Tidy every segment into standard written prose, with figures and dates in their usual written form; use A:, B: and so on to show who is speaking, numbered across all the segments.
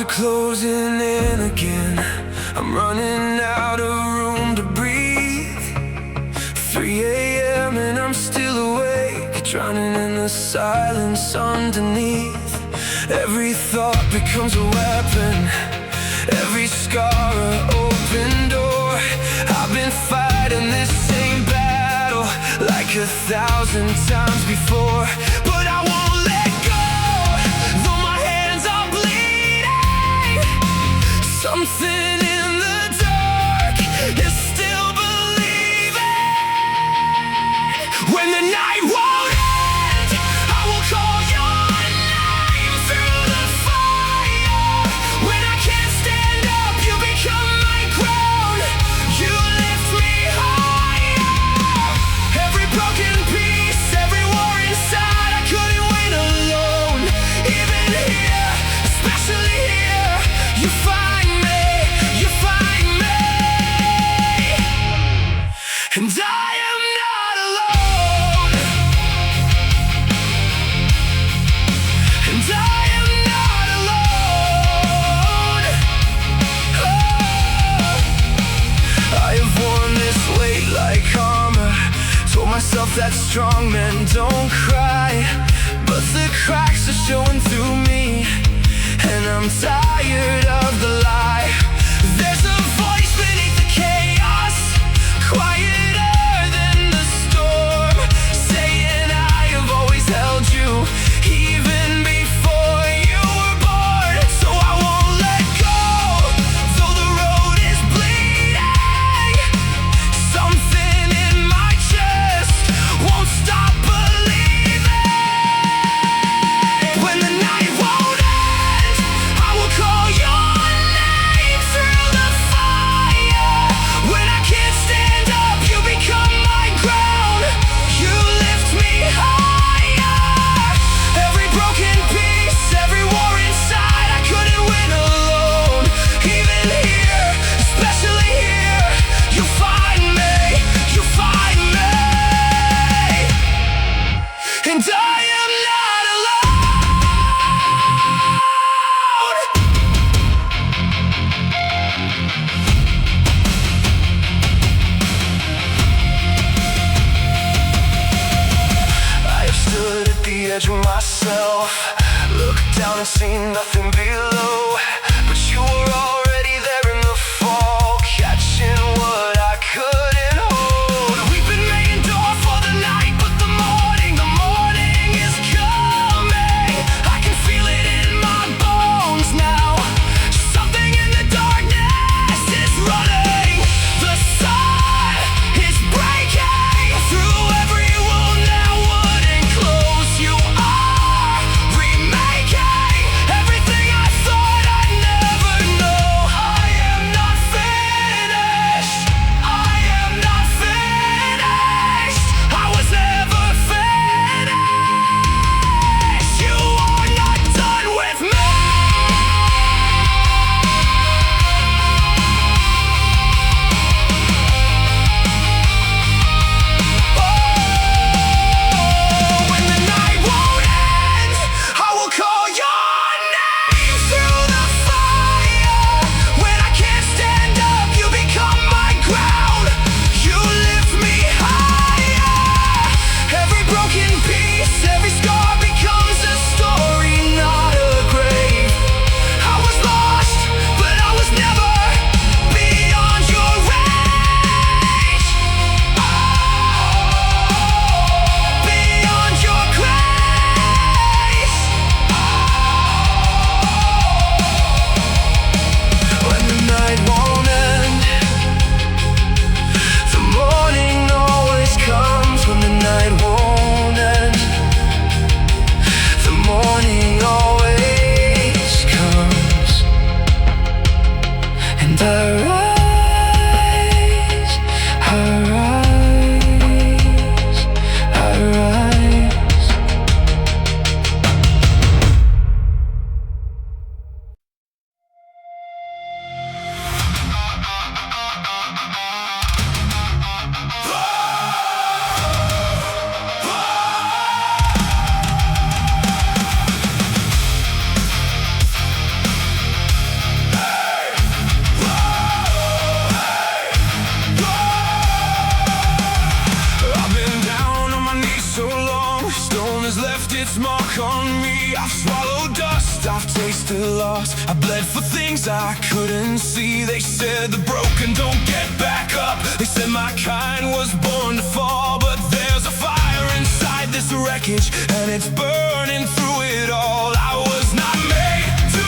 A: are closing in again. I'm running out of room to breathe. 3 a.m. and I'm still awake, drowning in the silence underneath. Every thought becomes a weapon, every scar an open door. I've been fighting this same battle like 1,000 times before, but I won't let go, though my hands are bleeding. Something in the dark is still believing. When the night won't end, I will call your name through the fire. When I can't stand up, you become my crown. You lift me higher. Every broken piece, every war inside, I couldn't win alone. Even here, especially here, you find me, you find me. And I am not alone. And I am not alone. Oh, I have worn this weight like armor, told myself that strong men don't cry, but the cracks are showing through me, and I'm tired of the lie. There's a voice beneath the chaos, quieter than the storm, saying I have always held you, even before you were born. So I won't let go, though the road is bleeding. Something in my chest won't stop believing. When the night won't end, I will call your name through the fire. When I can't stand up, you become my ground. You lift me higher. Every broken piece, every war inside, I couldn't win alone. Even here, especially here, you find me, you find me. And I am not alone. I have stood at the edge of myself, looked down and seen nothing below, but you were already there in the fall, catching what I couldn't hold. We've been making door for the night, but the morning is coming. I can feel it in my bones now. Something in the darkness is running. The sun is breaking through every wound that wouldn't close. You are remaking everything I to loss. I bled for things I couldn't see. They said the broken don't get back up. They said my kind was born to fall. But there's a fire inside this wreckage, and it's burning through it all. I was not made to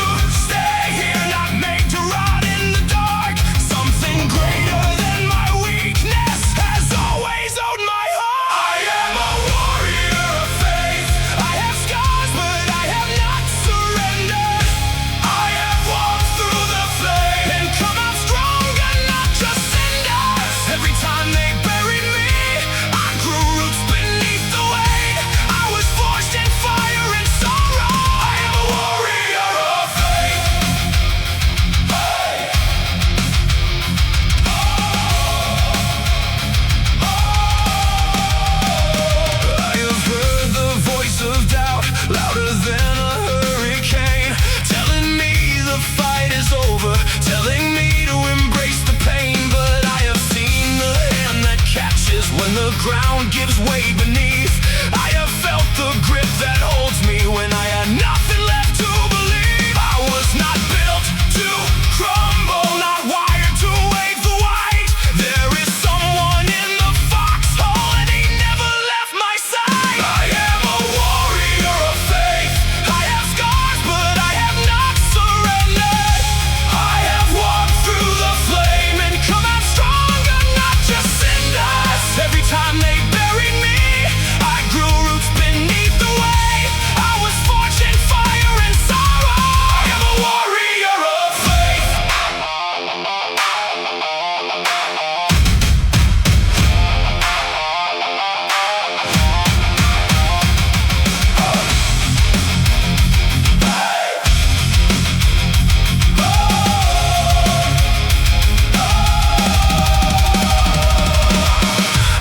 A: stay here, not made to rot in the dark. Something greater than my weakness has always owed my heart. I am a warrior of faith. I have scars, but I have not surrendered. I have walked through the flame and come out stronger, not just cinders. Every time they buried me, I grew roots beneath the weight. I was forged in fire and sorrow. I am a warrior of faith. Hey. I have heard the voice of doubt, louder than a hurricane, telling me the fight is over, telling me to embrace the pain. But I have seen the hand that catches when the ground gives way beneath. I have felt the grip that holds me when I had nothing left to believe. I was not built to crumble, not wired to wave the white. There is someone in the foxhole, and he never left my side. I am a warrior of faith. I have scars, but I have not surrendered. I have walked through the flame and come out stronger, not just cinders. Every time they buried me, I grew roots beneath the weight. I was forged in fire and sorrow. I am a warrior of faith.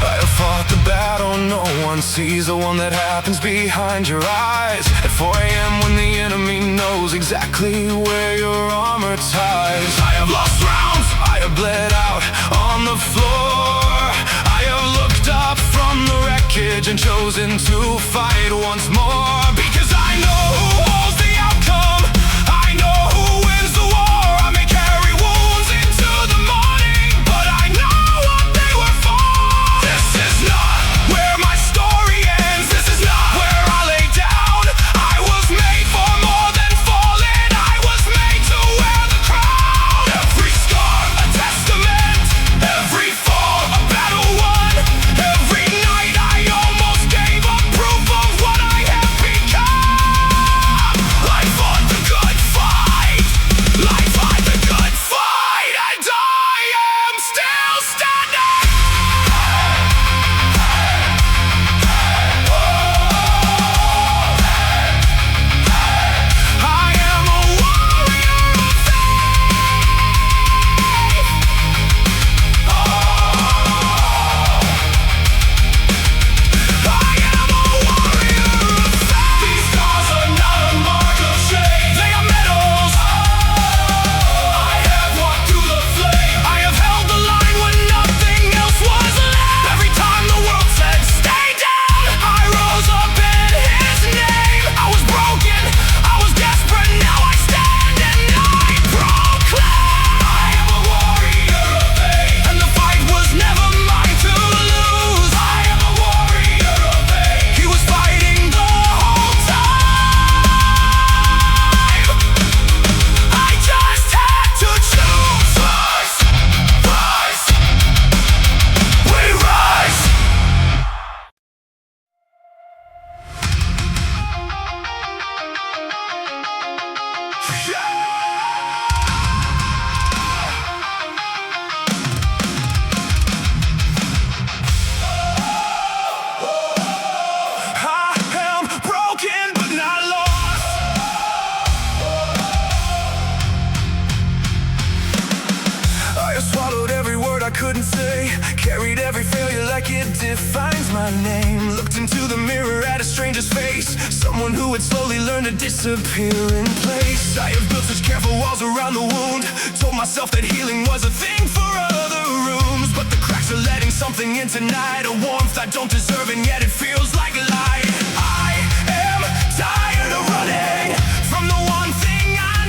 A: I have fought the battle no one sees, the one that happens behind your eyes. At 4 a.m. when the enemy knows exactly where your armor ties. I have lost rounds, I have bled out on the floor. I have looked up from the wreckage and chosen to fight once more. Because I know who holds the outcome, I know who wins the war. I may carry wounds into the morning, but I know what they were for. This is not where my story ends. This is not where I lay down. I was made for more than falling. I was made to wear the crown. Every scar a testament, every fall a battle won. Every night I almost gave up proof of what I have become. I fought the good fight. I fought the good fight, and I am still standing. I am a warrior of faith. I am a warrior of faith. These scars are not a mark of shame. They are medals. I have walked through the flame. I have held the line when nothing else was left. Every time the world said stay down, I rose up in his name. I was broken, I was desperate, now I stand and I proclaim. I am a warrior of faith, and the fight was never mine to lose. I am a warrior of faith. He was fighting the whole time. I just had to choose. Rise, rise, we rise. I am broken but not lost. I have swallowed every word I couldn't say, carried every failure like it defines my name. Looked into the mirror at a stranger's face, someone who had slowly learned to disappear in place. I have built such careful walls around the wound, told myself that healing was a thing for other rooms. But the cracks are letting something in tonight, a warmth I don't deserve, and yet it feels like light. I am tired of running from the one thing I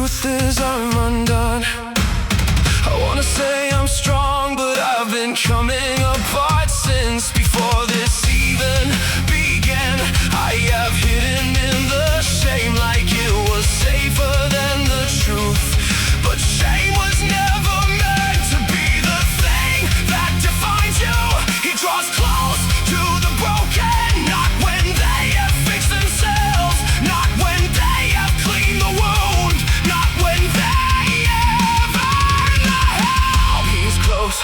A: truth is I'm undone. I wanna say I'm strong, but I've been coming apart since before this even began. I have hidden in the shame like it was safer than the truth. But shame was never meant to be the thing that defines you. He draws close to the broken, not when they have fixed themselves, not when they have cleaned the wound, not when they have earned the help. He's close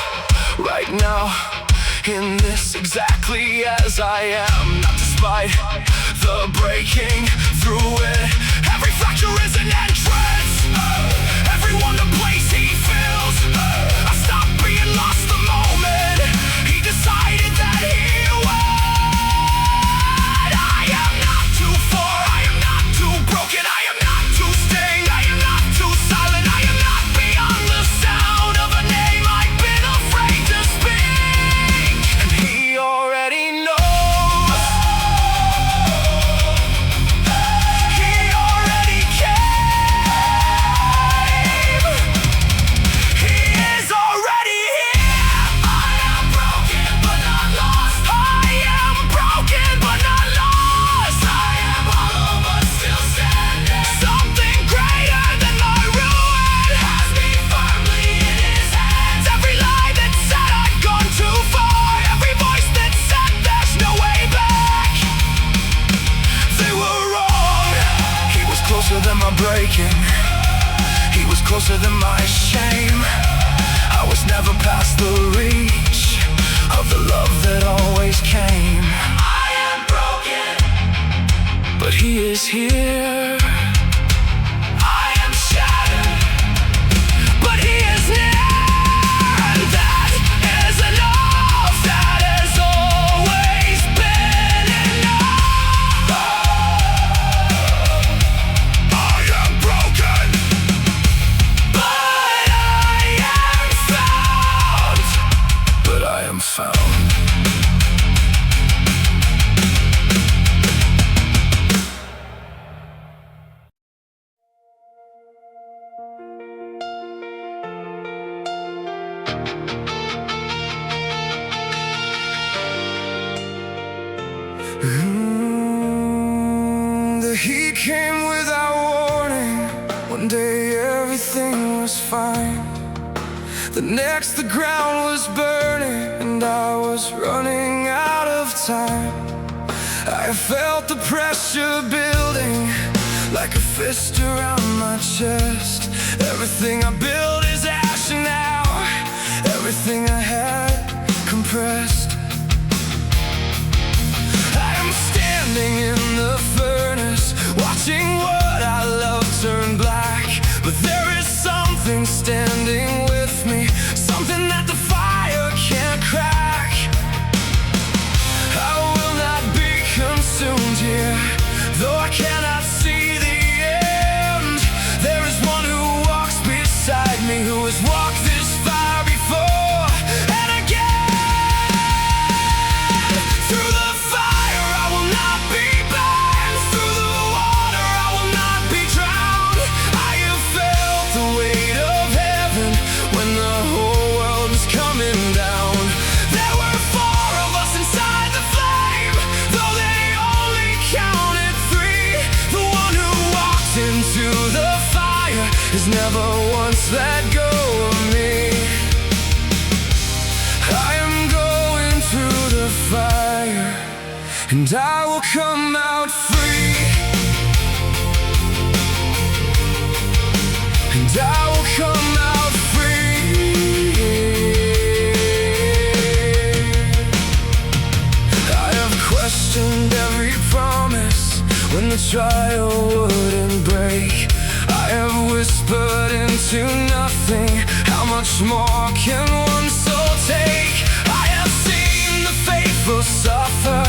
A: right now, in this exactly as I am, not despite the breaking through it. Every fracture is an entrance, everyone the place he fills. I stopped being lost the moment he decided that he would. I am not too far, I am not too broken, I am not too stained, I am not too silent, I am not beyond the sound of a name I've been afraid to speak. And he already knows. Than my breaking, he was closer than my shame. I was never past the reach of the love that always came. I am broken, but he is here. I am shattered, but he is near. And that is enough, that has always been enough. Found. The heat came without warning. One day everything was fine. The next the ground was burning, and I was running out of time. I felt the pressure building like a fist around my chest. Everything I built is ash now, everything I had compressed. I am standing in the furnace, watching what I love turn black. But there is something standing with me, something that the fire can't crack. I will not be consumed here, though I cannot see the end. There is one who walks beside me, who has walked this fire before and again. Through the fire I will not be burned, through the water I will not be drowned. I have felt the weight of heaven when the whole world was coming down. There were 4 of us inside the flame, though they only counted 3. The one who walked into the fire has never once let go of me. I am going through the fire, and I will come out free. And I will come out free. I have questioned every promise when the trial wouldn't break. I have whispered into nothing, how much more can one soul take? I have seen the faithful suffer,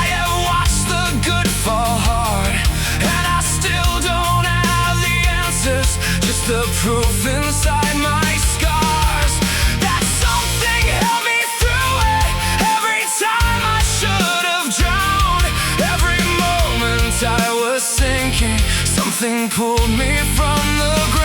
A: I have watched the good fall hard, and I still don't have the answers, just the proof inside my scars that something held me through it. Every time I should have drowned, every moment I was sinking, something pulled me from the ground.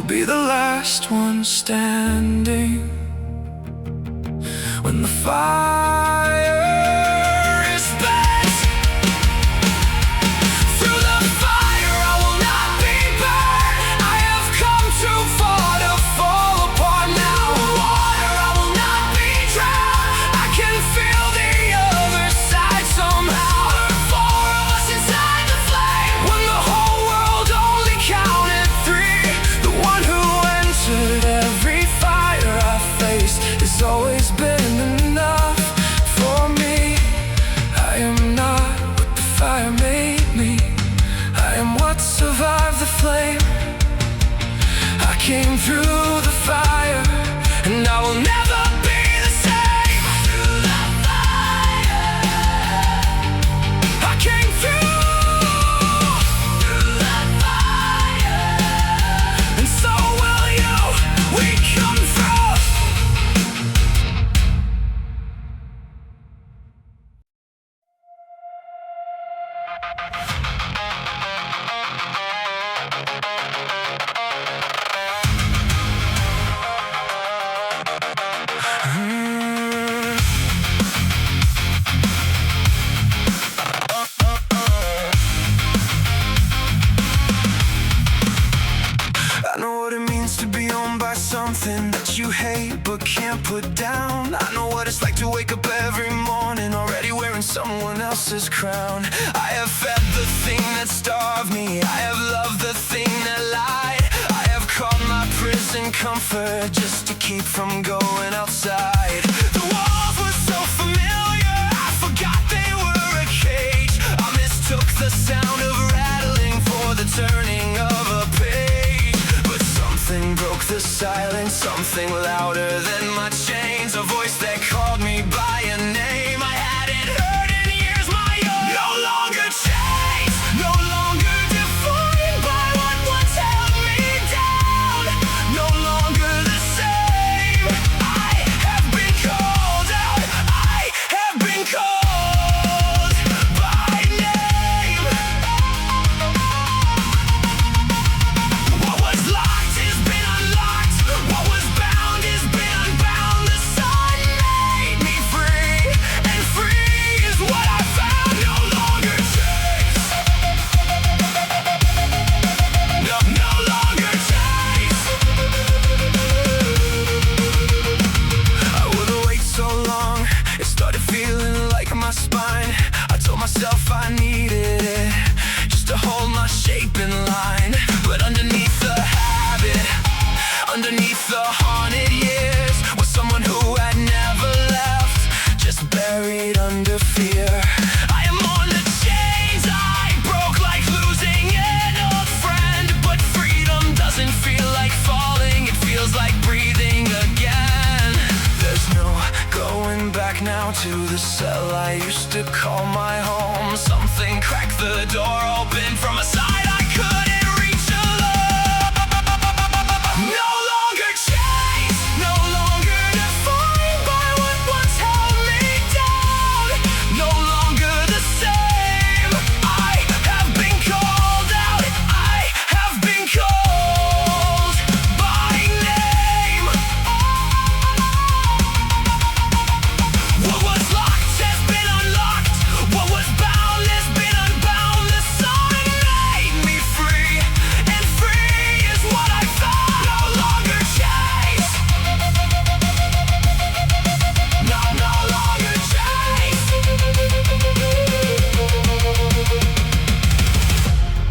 A: be the last one standing. When the fire is spent, through the fire I will not be burned. I have come too far to fall apart now. Water, I will not be drowned. I can feel the other side somehow. There are four of us inside the flame. When the whole world only counted three, the one who entered every fire I faced has always been enough for me. I am not what the fire made me. I am what survived the flame. I came through the fire, and I will never be the same. Through the fire, I came through the fire, and so will you. We come through. I know what it means to be owned by something that you hate but can't put down. I know what it's like to wake up every morning already wearing someone else's crown. I have fed the thing that starved me. I have loved the thing that lied. I have caught my prison comfort just to keep from going outside. The walls were so familiar, I forgot they were a cage. I mistook the sound of rattling for the turning of a page. But something broke the silence, something louder than my chains. A voice that called me by a name I hadn't heard in years. My own. No longer chains, no longer defined by what once held me down. No longer the same. I have been called out. I have been called by name. What was locked has been unlocked. What was bound has been unbound. The sun made me free, and free is what I found. No longer chains. No longer chains. I wouldn't wait so long. It started feeling like my spine. I told myself I needed it just to hold my shape in line. But underneath the habit, underneath the haunted years, was someone who had never left, just buried under fear. I am on the chains I broke, like losing an old friend. But freedom doesn't feel like falling, it feels like breathing again. There's no going back now to the cell I used to call my home. Something cracked the door open from a side I couldn't reach alone. No longer chains, no longer defined by what once held me down. No longer the same. I have been called out. I have been called by name. What was locked has been unlocked. What was bound has been unbound. The sun made me free, and free is what I found. No longer chains. No longer chains.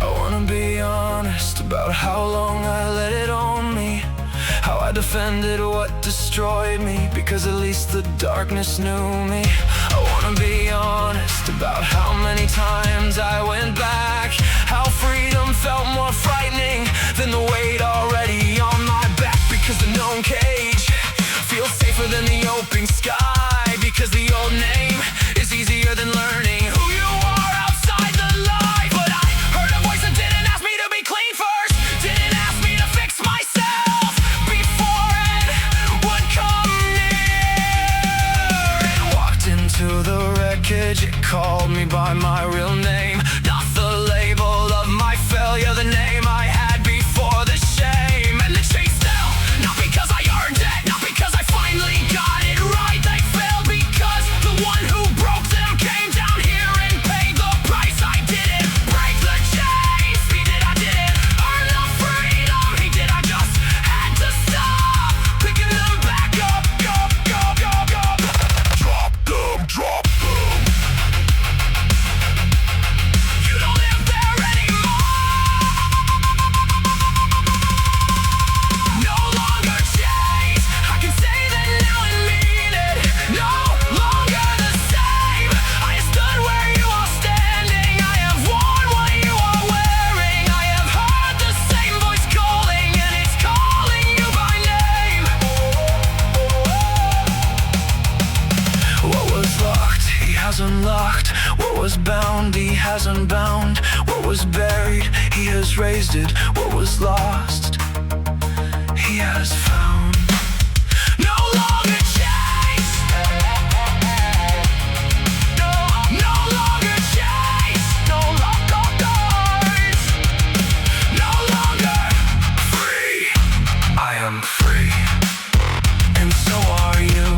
A: I wanna be honest about how long I let it own me, how I defended what destroyed me, because at least the darkness knew me. I wanna be honest about how many times I went back, how freedom felt more frightening than the weight already on my back. Because the known cage feels safer than the open sky, because the old name is easier than learning who you are outside the light. But I heard a voice that didn't ask me to be clean first, didn't ask me to fix myself before it would come near. It walked into the wreckage, it called me by my real name, not the label of my failure, the name I had before the shame. And the What was bound, he has unbound. What was buried, he has raised it. What was lost, he has found. No longer chase. No longer chase. No longer guards. No longer free. I am free, and so are you.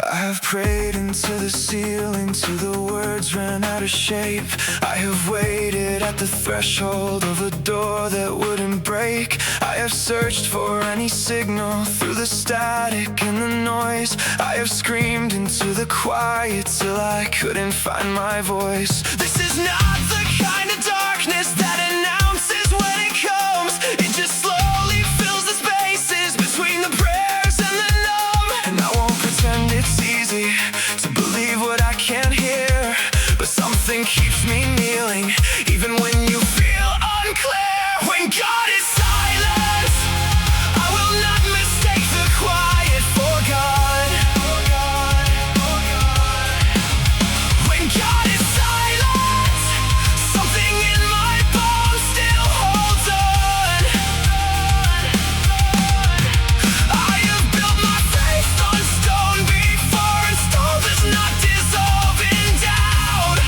A: I have prayed into the ceiling till the words ran out of shape. I have waited at the threshold of a door that wouldn't break. I have searched for any signal through the static and the noise. I have screamed into the quiet till I couldn't find my voice. This is not the kind of darkness that announces when it comes. It just slowly fills the spaces between the prayers and the numb. And I won't pretend it's easy to believe what I can't hear, but something keeps me kneeling, even when you feel unclear. When God is silent, I will not mistake the quiet for God. When God is silent, something in my bones still holds on. I have built my faith on stone before, and stone does not dissolve in doubt.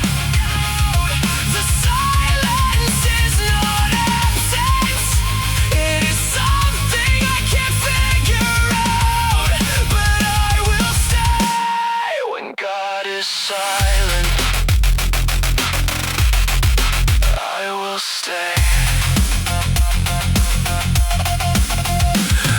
A: The silence is not absence, it is something I can't figure out, but I will stay when God is silent. I will stay.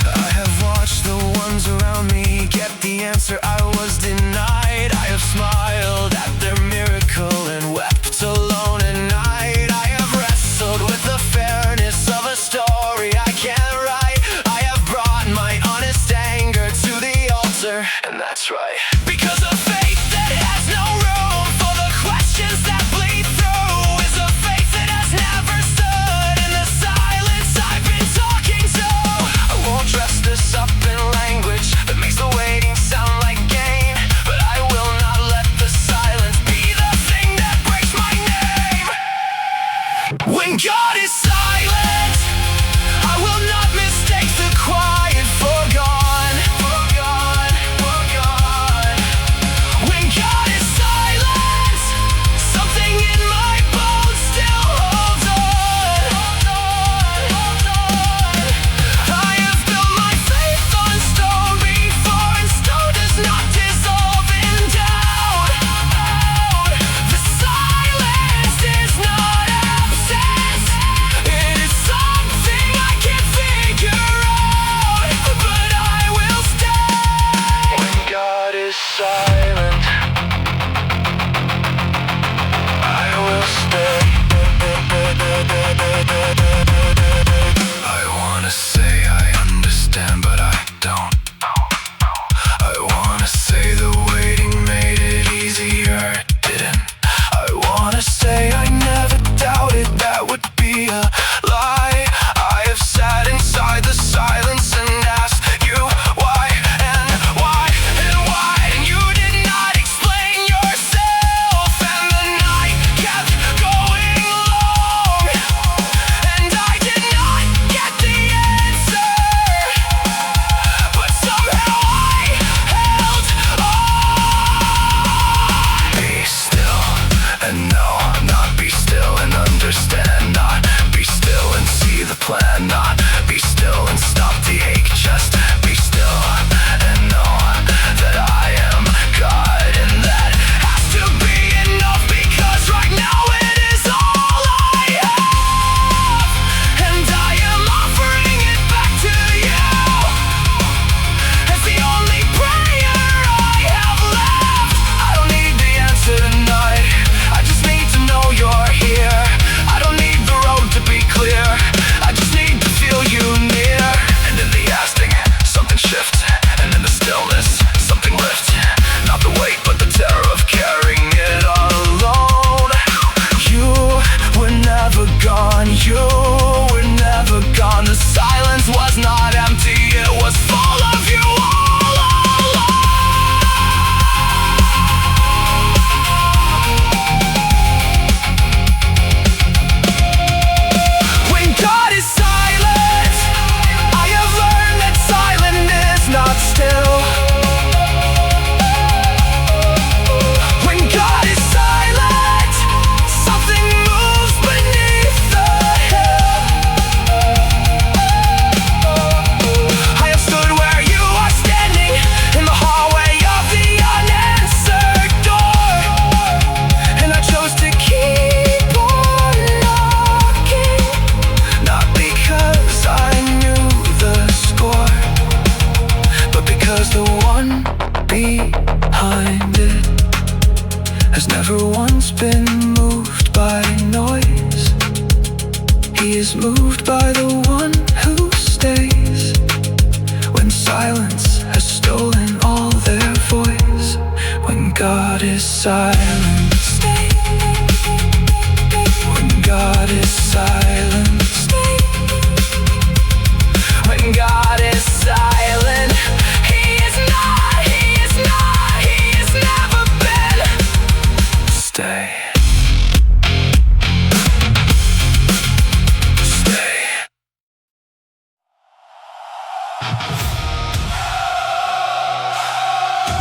A: I have watched the ones around me get the answer I was denied. I have smiled at their miracle and wept alone at night. I have wrestled with the fairness of a story I can't write. I have brought my honest anger to the altar, and that's right. Because a faith that has no room for the questions that bleed through is a faith that has never stood in the silence I've been talking to. I won't dress this up in language that makes the waiting sound like gain, but I will not let the silence be the thing that breaks my name. When God is silent, I will not mistake the quiet for God. When God is silent, something in my bones still holds on. I have built my faith on stone before, and stone does not dissolve in doubt. The silence is not absence, it is something I can't figure out, but I will stay. When God is silent, I will stay. I wanna say I understand, but I don't. I wanna say the waiting made it easier, it didn't. I wanna say I never doubted that would be a lie. I have sat inside the silence and asked you why and why and why, and you did not explain yourself, and the night kept going behind it has never once been moved by noise. He is moved by the one who stays when silence has stolen all their voice. When God is silent, stay. When God is silent, stay. When God is silent, He is not, He is not, He has never been. Stay.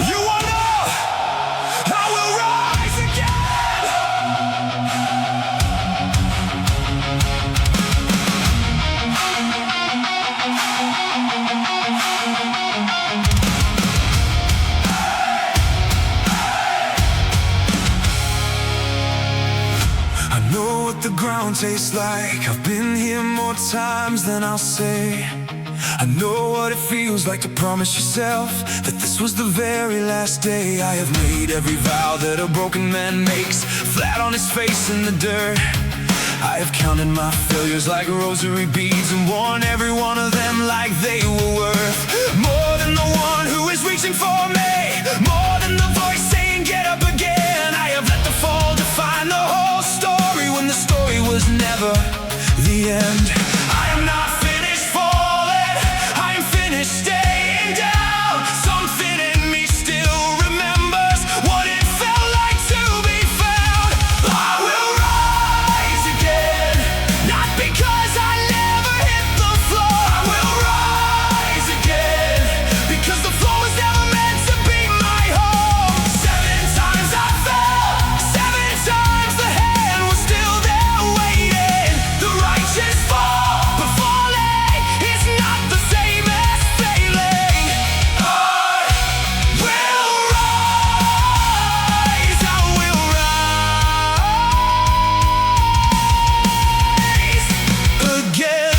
B: You wanna know I will rise again? I know what the ground tastes like. I've been here more times than I'll say. I know what it feels like to promise yourself that this was the very last day. I have made every vow that a broken man makes, flat on his face in the dirt. I have counted my failures like rosary beads and worn every one of them like they were worth more than the one who is reaching for me, more than the voice saying get up again. I have let the fall define the whole story when the story was never the end. I am not finished falling, I am finished staying down. Something in me still remembers what it felt like to be found. I will rise again, not because I never hit the floor. I will rise again, because the floor was never meant to be my home. 7 times I fell, 7 times the hand was still there waiting. The righteous fall, but falling is not the same as failing. I will rise, I will rise again.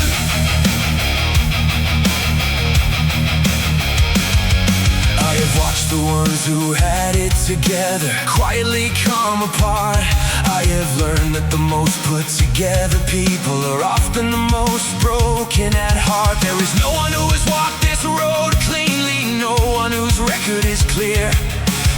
B: I have watched the ones who had it together quietly come apart. I have learned that the most put together people are often the most broken at heart. There is no one who has walked this road cleanly, no one whose record is clear.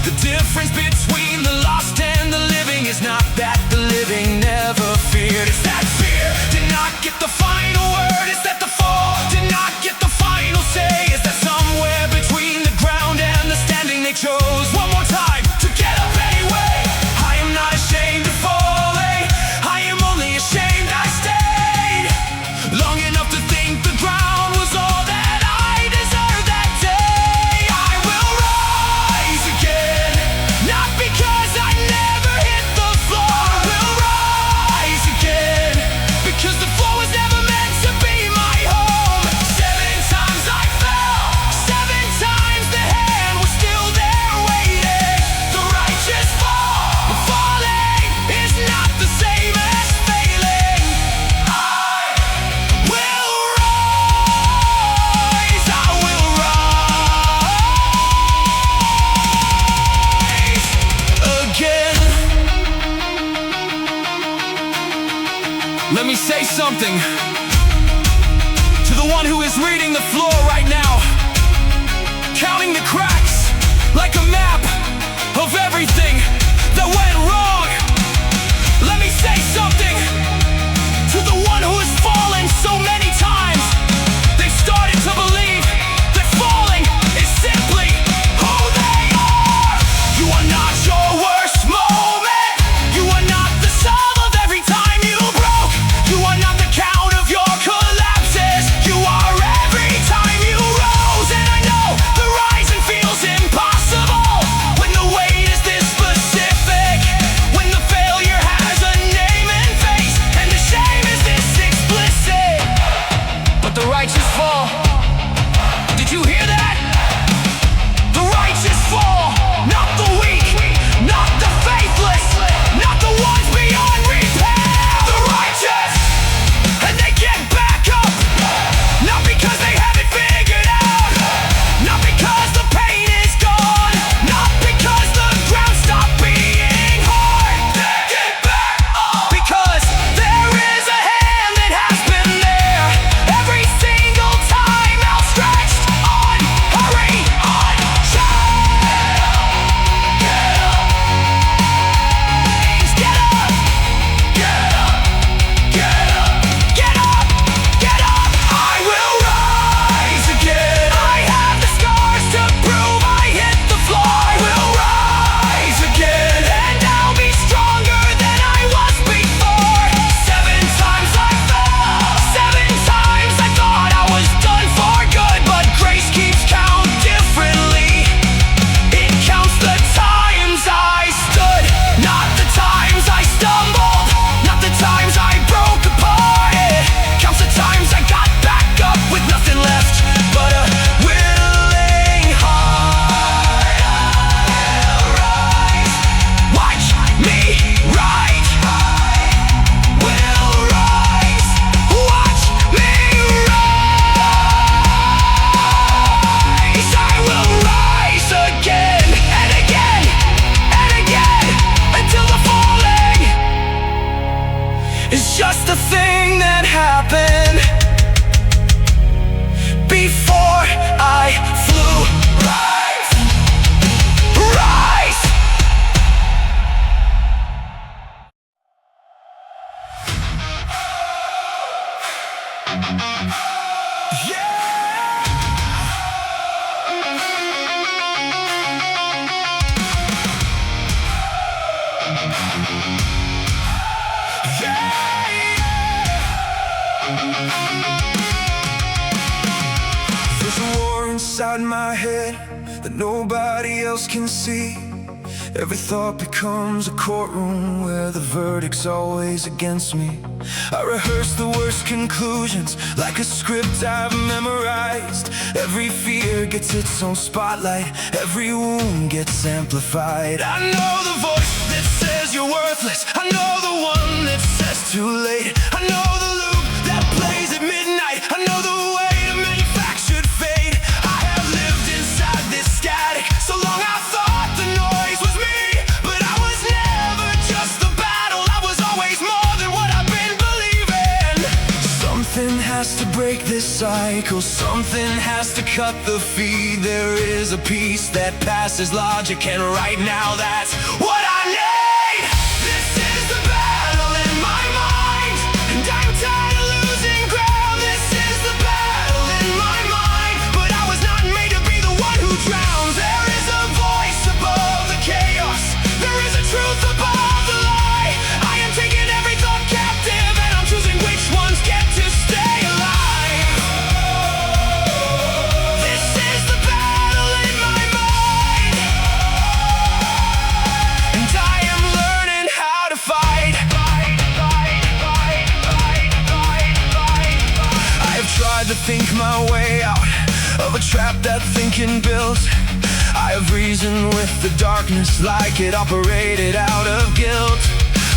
B: The difference between the lost and the living is not that the living never feared. It's that fear did not get the final word. It's that the fall did not get the final say. Is that somewhere between the ground and the standing they chose one more time to get up anyway. I am not ashamed of falling, I am only ashamed I stayed long enough to think the ground was all that I deserved that day. I will rise again, not because I never hit the floor. I will rise again, because the floor was never meant to be my home. 7 times I fell, 7 times the hand was still there waiting. The righteous fall, but falling is not the same as failing. I will rise, I will rise again. Let me say something to the one who is reading the floor right now, counting the cracks like a map of everything that went wrong. Let me say something to the one who has fallen so many times they've started to believe that falling is simply who they are. You are not your worst moment, you are not the sum of every time you broke, you are not the count of your collapses, you are every time you rose. And I know the rise and feel is just a thing that happened before I flew. Rise, rise.
A: There's a war inside my head that nobody else can see. Every thought becomes a courtroom where the verdict's always against me. I rehearse the worst conclusions like a script I've memorized. Every fear gets its own spotlight, every wound gets amplified. I know the voice that says you're worthless, I know the one that says too late. I know the loop that plays at midnight, I know the way to manufactured fate. I have lived inside this static so long I thought the noise was me, but I was never just the battle, I was always more than what I've been believing. Something has to break this cycle, something has to cut the feed. There is a peace that passes logic, and right now that's what I need. This is the battle in my mind, and I'm tired of losing ground. This is the battle in my mind, but I was not made to be the one who drowns. There is a voice above the chaos, there is a truth above the lie. I am taking every thought captive, and I'm choosing which ones get to stay alive. This is the battle in my mind, and I am learning how to fight. I have tried to think my way out of a trap that thinking built. I have reasoned with the darkness like it operated out of guilt.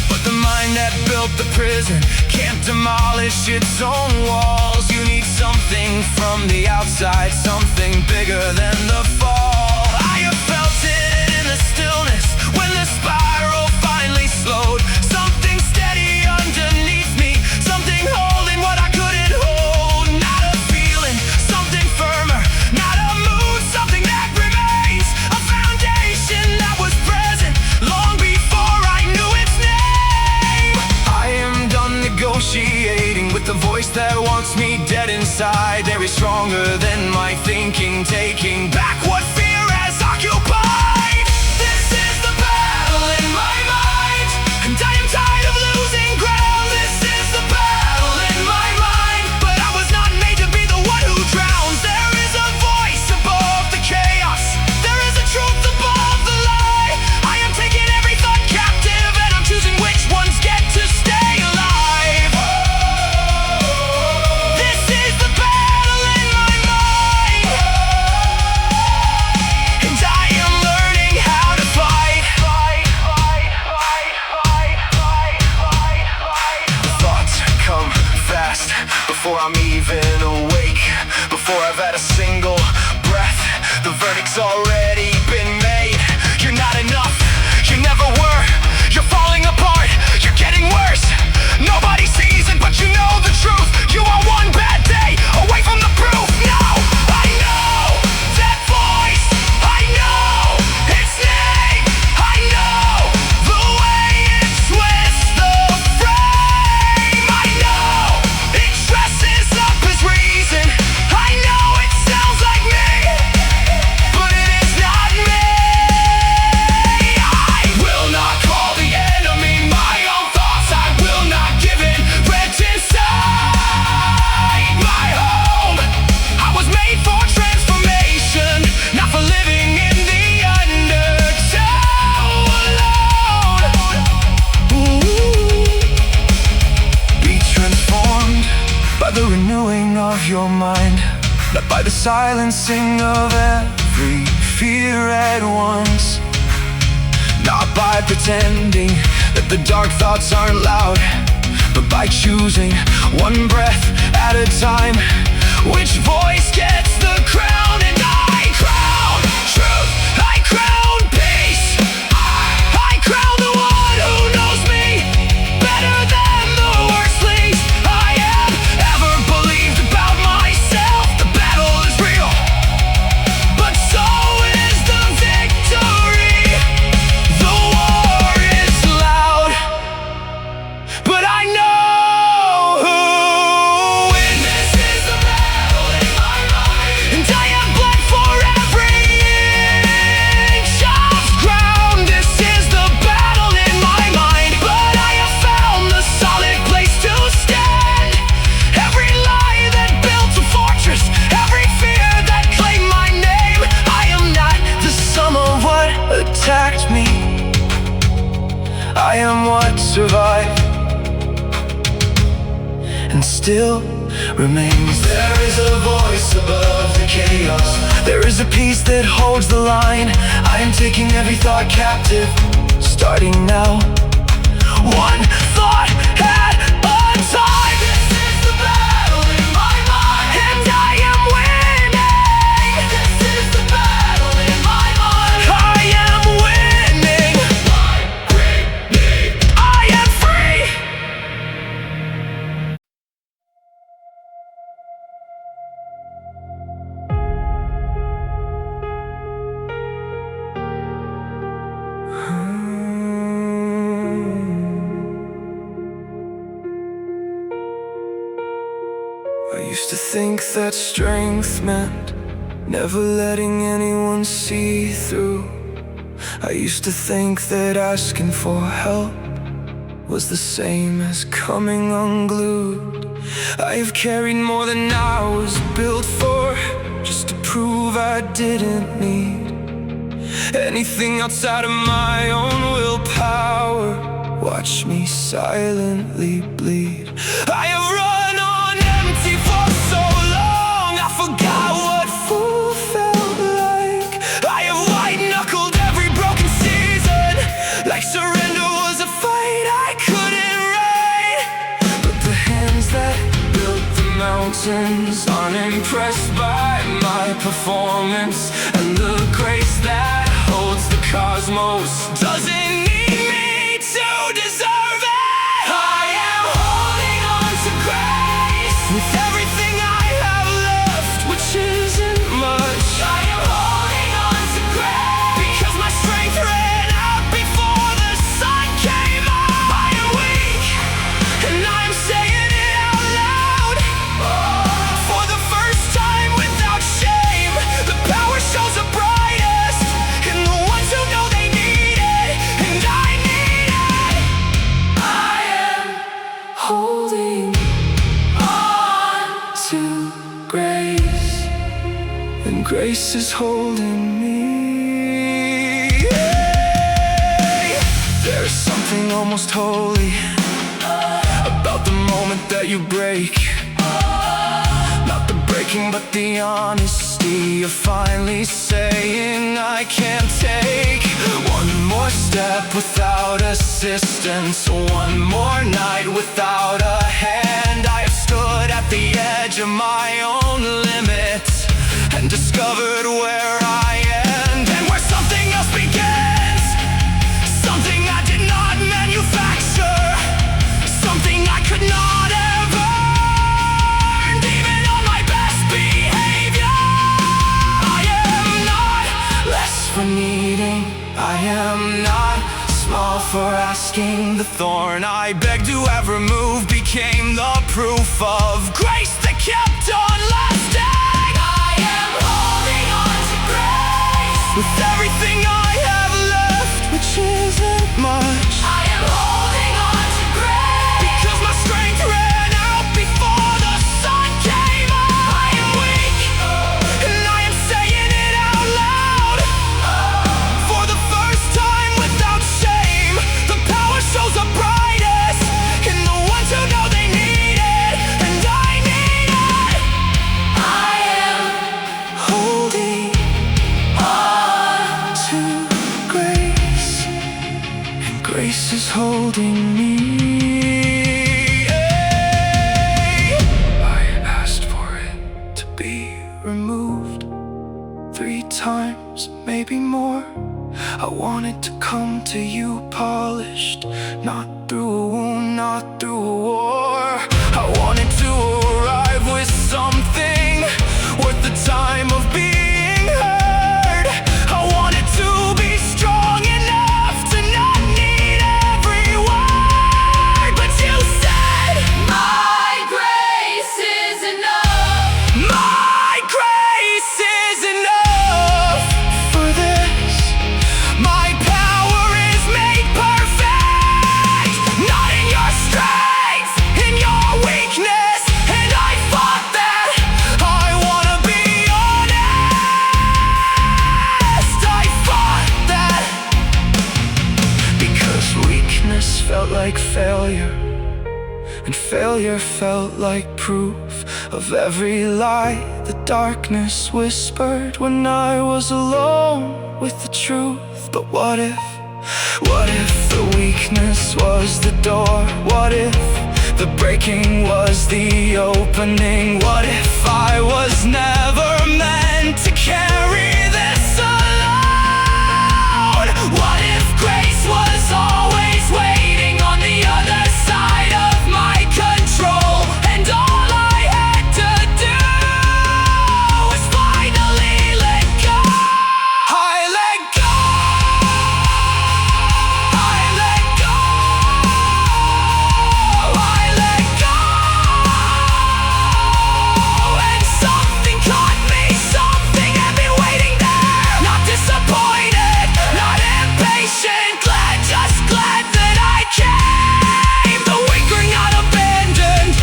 A: But the mind that built the prison can't demolish its own walls. You need something from the outside, something bigger than the fall. I have felt it in the stillness when the spiral finally slowed. Something steady underneath me, something holding what I couldn't hold. Not a feeling, something firmer, not a mood, something that remains. A foundation that was present long before I knew its name. I am done negotiating with the voice that wants me dead inside. There is stronger than my thinking, taking back what fear has occupied. This is the battle in my mind, and I am tired of losing ground. This is the battle in my mind, but I was not made to be the one who drowns. There is a voice above the chaos, there is a truth above the lie. I am taking every thought captive, and I'm choosing which ones get to stay alive. This is the battle in my mind, and I am learning how to fight. Thoughts come fast before I'm even awake, before I've had a single breath. The verdict's already been made. You're not enough, you never were. You're falling apart, you're getting worse. Nobody sees it, but you know the truth. You are one bad day away from the proof. No, I know that voice, I know its name, I know the way it twists the frame. I know it dresses up as reason. I know it sounds like me, but it is not me. I will not call the enemy my own thoughts. I will not give in. Rent inside my home. I was made for transformation, not for living in the undertow alone. Be transformed by the renewing of your mind, not by the silencing of every fear at once. Not by pretending that the dark thoughts aren't loud, but by choosing one breath at a time. Which voice gets the crown? And I crown truth, I crown peace, I crown the one who knows me better than the I am what survived and still remains. There is a voice above the chaos. There is a peace that holds the line. I am taking every thought captive, starting now, one thought at a time. This is the battle in my mind, and I am winning. This is the battle in my mind, I am winning. I am free. I used to think that strength meant never letting anyone see through. I used to think that asking for help was the same as coming unglued. I have carried more than I was built for, just to prove I didn't need anything outside of my own willpower. Watch me silently bleed. I have run on empty for so long, I forgot what fool felt like. I have white-knuckled every broken season, like surrender was a fight I couldn't write. But the hands that built the mountains, unimpressed by my performance, and the grace that holds the cosmos doesn't need me to deserve it. I am holding on to grace with everything I have left, which isn't much. I am holding on to grace because my strength ran out before the sun came up. I am weak, and I am saying it out loud. For the first time without shame, the power shows up brightest in the ones who know they need it, and I need it. I am holding on to grace, and grace is holding me. There's something almost holy about the moment that you break. Not the breaking, but the honesty of finally saying I can't take one more step without assistance, one more night without a hand. I have stood at the edge of my own limits and discovered where I end and where something else begins. Something I did not manufacture, something I could not have earned, even on my best behavior. I am not less for needing, I am not small for asking. The thorn I begged to have removed became the proof of grace that kept on lasting. I am holding on to grace with everything I have left, which isn't much. I am holding on to grace because my strength ran out before the sun came up. I am weak, and I am saying it out loud. For the first time without shame, the power shows up brightest in the ones who know they need it, and I need it. I am holding on to grace, and grace is holding me. I asked for it to be removed 3 times, maybe more. I wanted to come to you polished, not through a wound, not through a war. I wanted to arrive with something worth the time of being heard. I wanted to be strong enough to not need every word. But you said, my grace is enough. My grace is enough for this. My power is made perfect, not in your strength, in your weakness. And I fought that like failure, and failure felt like proof of every lie the darkness whispered when I was alone with the truth. But what if the weakness was the door? What if the breaking was the opening? What if I was never meant to carry this alone? What if grace was always waiting on the other side of my control, and all I had to do was finally let go? I let go. I let go. I let go. And something caught me, something had been waiting there. Not disappointed, not impatient, glad, just glad that I came. The weak are not abandoned,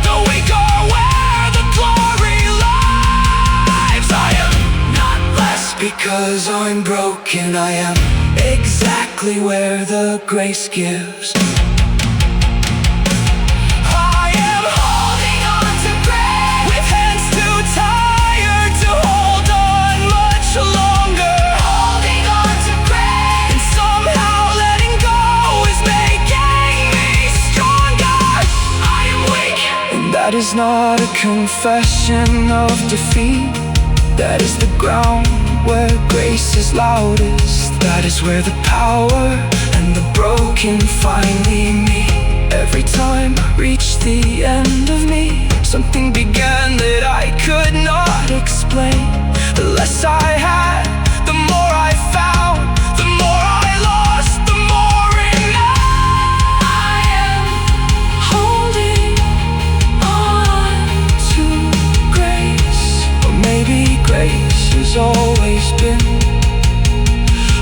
A: the weak are where the glory lies. I am not less because I'm broken, I am exactly where the grace gives. I am holding on to grace, with hands too tired to hold on much longer. Holding on to grace, and somehow letting go is making me stronger. I am weak, and that is not a confession of defeat. That is the ground where grace is loudest. That is where the power and the broken finally meet. Every time I reach the end of me, something began that I could not explain. The less I had, the more I found. The more I lost, the more remained. I am holding on to grace, or maybe grace has always been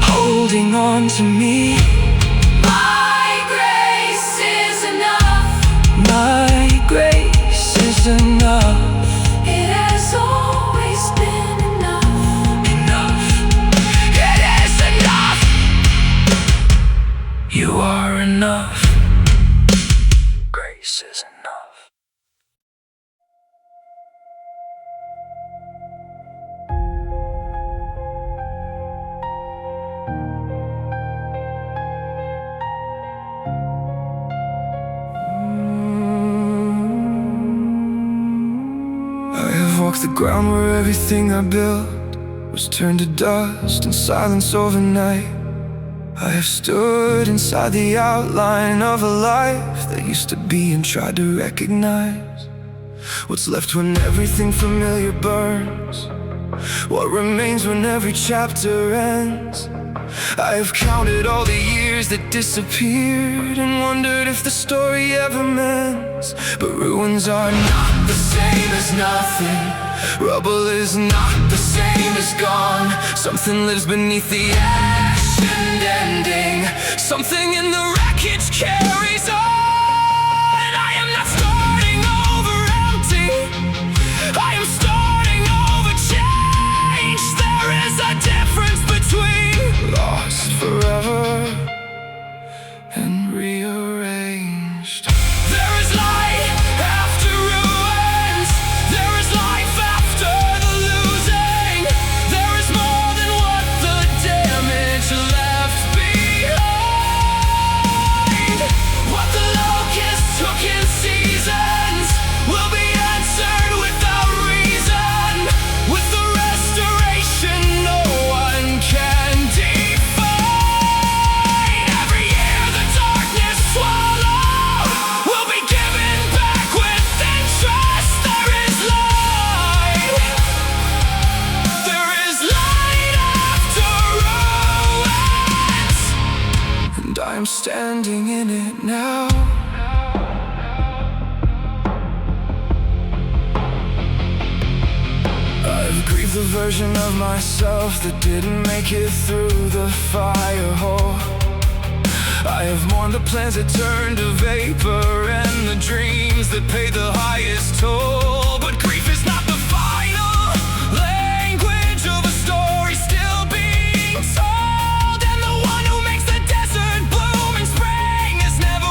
A: holding on to me. My grace is enough. My grace is enough. It has always been enough. Enough. It is enough. You are enough. Grace is enough. The ground where everything I built was turned to dust and silence overnight. I have stood inside the outline of a life that used to be and tried to recognize what's left when everything familiar burns, what remains when every chapter ends. I have counted all the years that disappeared and wondered if the story ever mends. But ruins are not the same as nothing. Rubble is not the same as gone. Something lives beneath the ash and ending. Something in the wreckage carries on. I am not starting over empty. I am starting over changed. There is a difference between lost forever and rearranged. There is light after ruins. There is life after the losing. There is more than what the damage left behind. What the locust took in seasons will be answered without reason. With the restoration no one can define. Every year the darkness swallowed will be given back with interest. There is light. There is light after ruins, and I am standing in it now. I've grieved the version of myself that didn't make it through the fire hole. I have mourned the plans that turned to vapor and the dreams that paid the highest toll. But grief is not the final language of a story still being told. And the one who makes the desert bloom in spring has never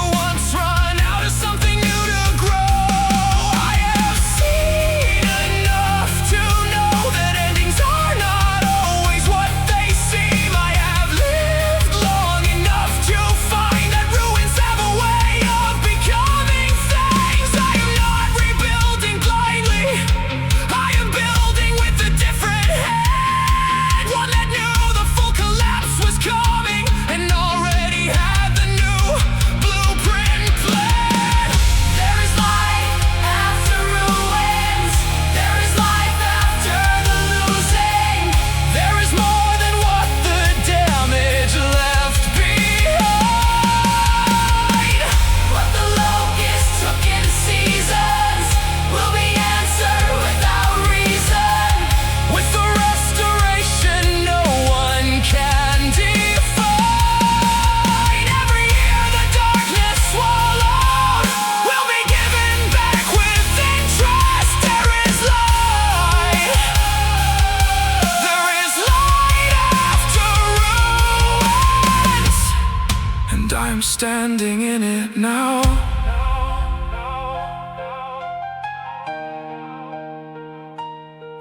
A: and I'm standing in it now.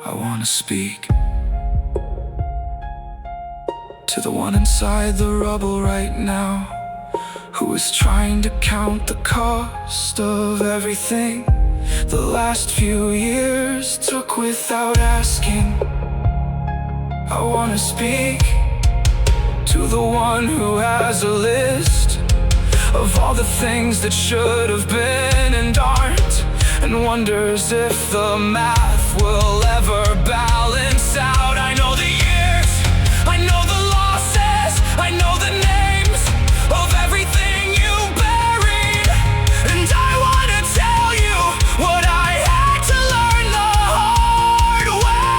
A: I wanna speak to the one inside the rubble right now, who is trying to count the cost of everything the last few years took without asking. I wanna speak to the one who has a list of all the things that should have been and aren't, and wonders if the math will ever balance out. I know the years, I know the losses, I know the names of everything you buried, and I wanna tell you what I had to learn the hard way.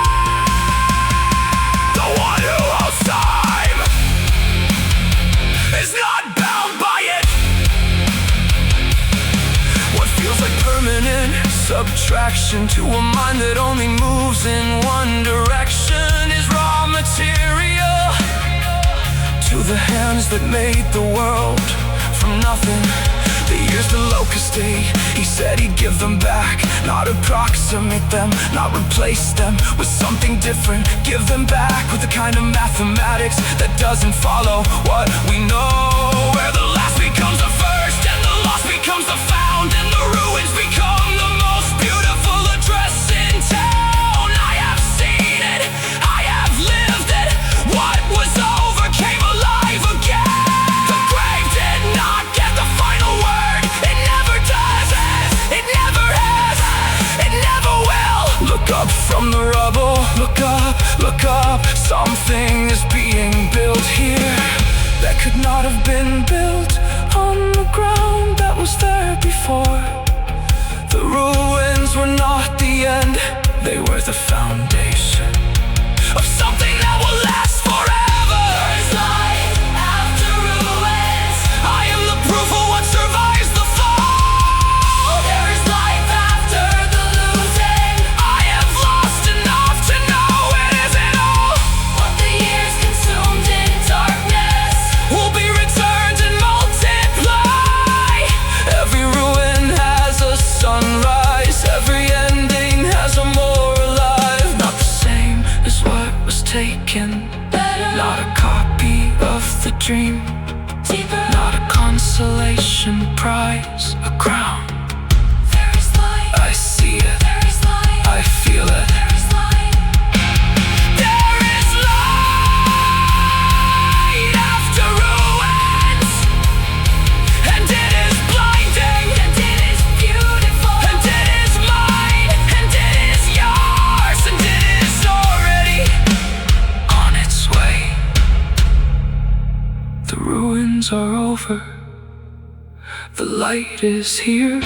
A: The one who holds time is not bound by it. What feels like permanent subtraction to a mind that only moves in one direction is raw material to the hands that made the world from nothing. The years the locust ate, he said he'd give them back, not approximate them, not replace them with something different. Give them back with the kind of mathematics that doesn't follow what we know, where the last becomes the first and the lost becomes the found, and the ruins become the most beautiful address in town. I have seen it, I have lived it. What was over came alive again. The grave did not get the final word. It never does, it never has, it never will. Look up from the rubble, look up, look up. Something is being built here that could not have been built on the ground that was there before. The ruins were not the end, they were the foundation of something that will last forever. There is life after ruins. I am the proof of what survives the fall. There is life after the losing. I have lost enough to know it isn't all. What the years consumed in darkness will be returned and multiply. Every ruin has a sunrise, every ending has a more alive. Not the same as what was taken, not a copy of the dream, not a consolation prize, a crown. There is light, I see it, there is light, I feel it. There is light, there is light after ruins, and it is blinding, and it is beautiful, and it is mine, and it is yours, and it is already on its way. The ruins are over, the light is here.